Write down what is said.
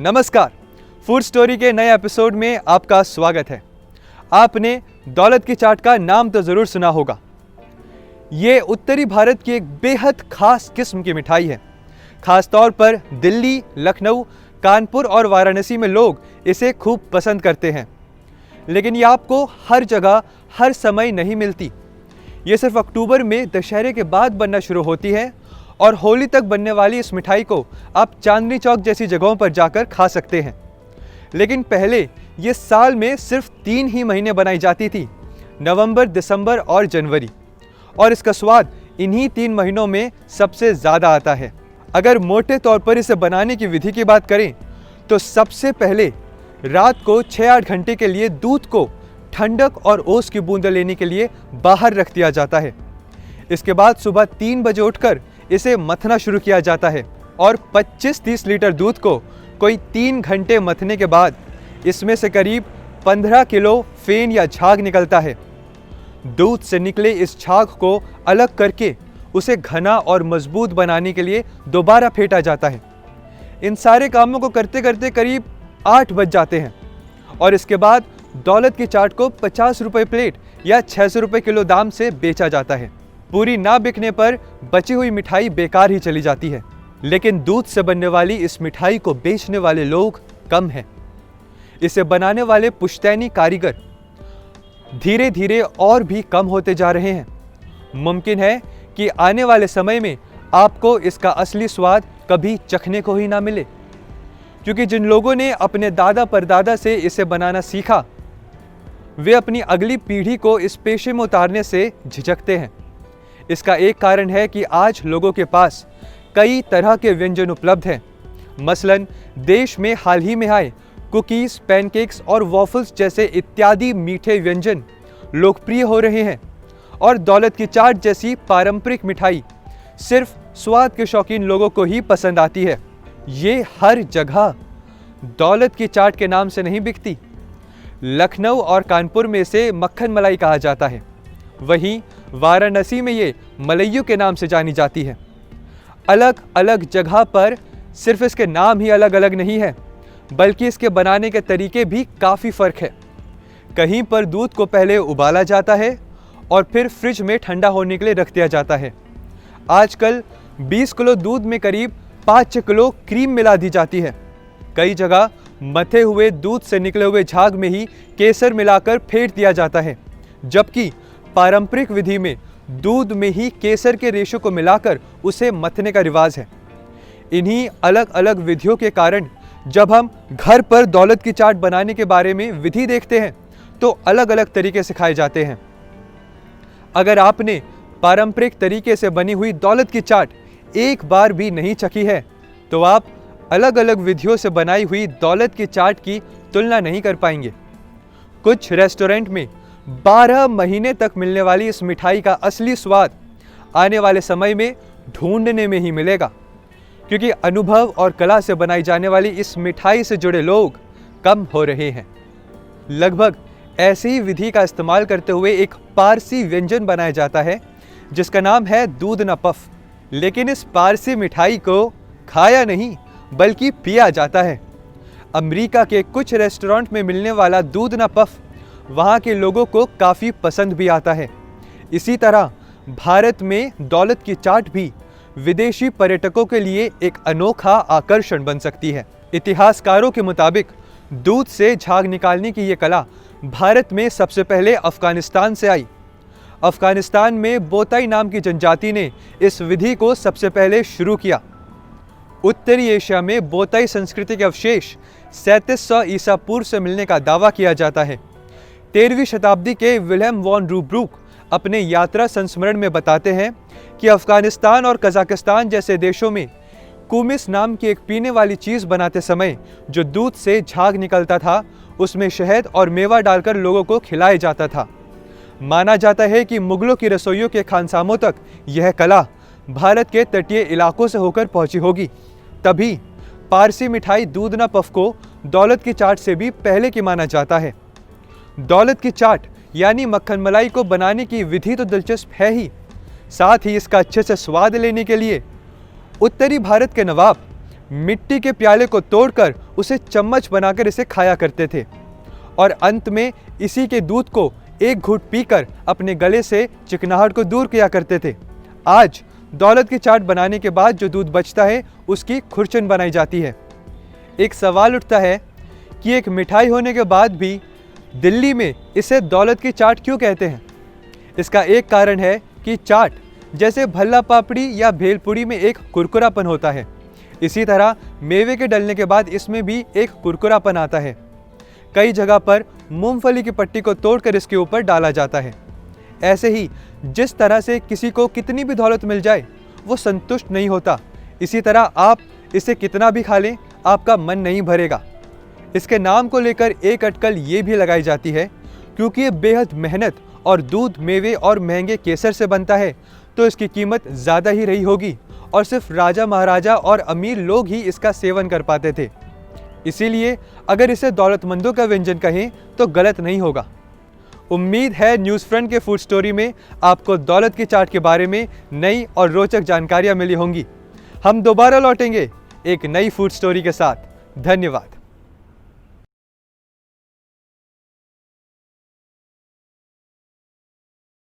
नमस्कार, food story के नए एपिसोड में आपका स्वागत है। आपने दौलत की चाट का नाम तो जरूर सुना होगा। ये उत्तरी भारत की एक बेहद खास किस्म की मिठाई है। खास तौर पर दिल्ली, लखनऊ, कानपुर और वाराणसी में लोग इसे खूब पसंद करते हैं। लेकिन ये आपको हर जगह हर समय नहीं मिलती। ये सिर्फ अक्टूबर में दशहरे के बाद बनना शुरू होती है और होली तक बनने वाली इस मिठाई को आप चांदनी चौक जैसी जगहों पर जाकर खा सकते हैं। लेकिन पहले ये साल में सिर्फ 3 ही महीने बनाई जाती थी, नवंबर, दिसंबर और जनवरी, और इसका स्वाद इन्हीं 3 महीनों में सबसे ज़्यादा आता है। अगर मोटे तौर पर इसे बनाने की विधि की बात करें तो सबसे पहले रात को 6-8 घंटे के लिए दूध को ठंडक और ओस की बूंदें लेने के लिए बाहर रख दिया जाता है। इसके बाद सुबह 3 बजे उठकर इसे मथना शुरू किया जाता है और 25-30 लीटर दूध को कोई 3 घंटे मथने के बाद इसमें से करीब 15 किलो फेन या झाग निकलता है। दूध से निकले इस झाग को अलग करके उसे घना और मजबूत बनाने के लिए दोबारा फेंटा जाता है। इन सारे कामों को करते करते करीब 8 बज जाते हैं और इसके बाद दौलत की चाट को 50 रुपये प्लेट या 600 रुपये किलो दाम से बेचा जाता है। पूरी ना बिकने पर बची हुई मिठाई बेकार ही चली जाती है। लेकिन दूध से बनने वाली इस मिठाई को बेचने वाले लोग कम हैं। इसे बनाने वाले पुश्तैनी कारीगर धीरे धीरे और भी कम होते जा रहे हैं। मुमकिन है कि आने वाले समय में आपको इसका असली स्वाद कभी चखने को ही ना मिले, क्योंकि जिन लोगों ने अपने दादा परदादा से इसे बनाना सीखा वे अपनी अगली पीढ़ी को इस पेशे में उतारने से झिझकते हैं। इसका एक कारण है कि आज लोगों के पास कई तरह के व्यंजन उपलब्ध हैं। मसलन देश में हाल ही में आए कुकीज़, पैनकेक्स और वॉफल्स जैसे इत्यादि मीठे व्यंजन लोकप्रिय हो रहे हैं और दौलत की चाट जैसी पारंपरिक मिठाई सिर्फ स्वाद के शौकीन लोगों को ही पसंद आती है। ये हर जगह दौलत की चाट के नाम से नहीं बिकती। लखनऊ और कानपुर में इसे मक्खन मलाई कहा जाता है, वहीं वाराणसी में ये मलैयू के नाम से जानी जाती है। अलग अलग जगह पर सिर्फ इसके नाम ही अलग अलग नहीं है, बल्कि इसके बनाने के तरीके भी काफ़ी फ़र्क है। कहीं पर दूध को पहले उबाला जाता है और फिर फ्रिज में ठंडा होने के लिए रख दिया जाता है। आजकल 20 किलो दूध में करीब 5 किलो क्रीम मिला दी जाती है। कई जगह मथे हुए दूध से निकले हुए झाग में ही केसर मिलाकर फेंट दिया जाता है, जबकि पारंपरिक विधि में दूध में ही केसर के रेशों को मिलाकर उसे मथने का रिवाज है। इन्हीं अलग अलग विधियों के कारण जब हम घर पर दौलत की चाट बनाने के बारे में विधि देखते हैं तो अलग अलग तरीके सिखाए जाते हैं। अगर आपने पारंपरिक तरीके से बनी हुई दौलत की चाट एक बार भी नहीं चखी है तो आप अलग अलग विधियों से बनाई हुई दौलत की चाट की तुलना नहीं कर पाएंगे। कुछ रेस्टोरेंट में 12 महीने तक मिलने वाली इस मिठाई का असली स्वाद आने वाले समय में ढूंढने में ही मिलेगा, क्योंकि अनुभव और कला से बनाई जाने वाली इस मिठाई से जुड़े लोग कम हो रहे हैं। लगभग ऐसी ही विधि का इस्तेमाल करते हुए एक पारसी व्यंजन बनाया जाता है जिसका नाम है दूध ना पफ। लेकिन इस पारसी मिठाई को खाया नहीं बल्कि पिया जाता है। अमेरिका के कुछ रेस्टोरेंट में मिलने वाला दूध ना पफ वहाँ के लोगों को काफ़ी पसंद भी आता है। इसी तरह भारत में दौलत की चाट भी विदेशी पर्यटकों के लिए एक अनोखा आकर्षण बन सकती है। इतिहासकारों के मुताबिक दूध से झाग निकालने की ये कला भारत में सबसे पहले अफगानिस्तान से आई। अफगानिस्तान में बोताई नाम की जनजाति ने इस विधि को सबसे पहले शुरू किया। उत्तरी एशिया में बोताई संस्कृति के अवशेष 3700 ईसा पूर्व से मिलने का दावा किया जाता है। 13वीं शताब्दी के विल्हेम वॉन रूब्रुक अपने यात्रा संस्मरण में बताते हैं कि अफगानिस्तान और कजाकिस्तान जैसे देशों में कुमिस नाम की एक पीने वाली चीज़ बनाते समय जो दूध से झाग निकलता था उसमें शहद और मेवा डालकर लोगों को खिलाया जाता था। माना जाता है कि मुगलों की रसोइयों के खानसामों तक यह कला भारत के तटीय इलाकों से होकर पहुंची होगी। तभी पारसी मिठाई दूध ना पफ को दौलत की चाट से भी पहले की माना जाता है। दौलत की चाट यानी मक्खन मलाई को बनाने की विधि तो दिलचस्प है ही, साथ ही इसका अच्छे से स्वाद लेने के लिए उत्तरी भारत के नवाब मिट्टी के प्याले को तोड़कर उसे चम्मच बनाकर इसे खाया करते थे और अंत में इसी के दूध को एक घूंट पीकर अपने गले से चिकनाहट को दूर किया करते थे। आज दौलत की चाट बनाने के बाद जो दूध बचता है उसकी खुरचन बनाई जाती है। एक सवाल उठता है कि एक मिठाई होने के बाद भी दिल्ली में इसे दौलत की चाट क्यों कहते हैं? इसका एक कारण है कि चाट जैसे भल्ला पापड़ी या भेलपुरी में एक कुरकुरापन होता है, इसी तरह मेवे के डलने के बाद इसमें भी एक कुरकुरापन आता है। कई जगह पर मूंगफली की पट्टी को तोड़कर इसके ऊपर डाला जाता है। ऐसे ही जिस तरह से किसी को कितनी भी दौलत मिल जाए वो संतुष्ट नहीं होता, इसी तरह आप इसे कितना भी खा लें आपका मन नहीं भरेगा। इसके नाम को लेकर एक अटकल ये भी लगाई जाती है क्योंकि ये बेहद मेहनत और दूध, मेवे और महंगे केसर से बनता है तो इसकी कीमत ज़्यादा ही रही होगी और सिर्फ राजा महाराजा और अमीर लोग ही इसका सेवन कर पाते थे। इसीलिए अगर इसे दौलतमंदों का व्यंजन कहें तो गलत नहीं होगा। उम्मीद है न्यूज़ फ्रंट के फूड स्टोरी में आपको दौलत की चाट के बारे में नई और रोचक जानकारियां मिली होंगी। हम दोबारा लौटेंगे एक नई फूड स्टोरी के साथ। धन्यवाद।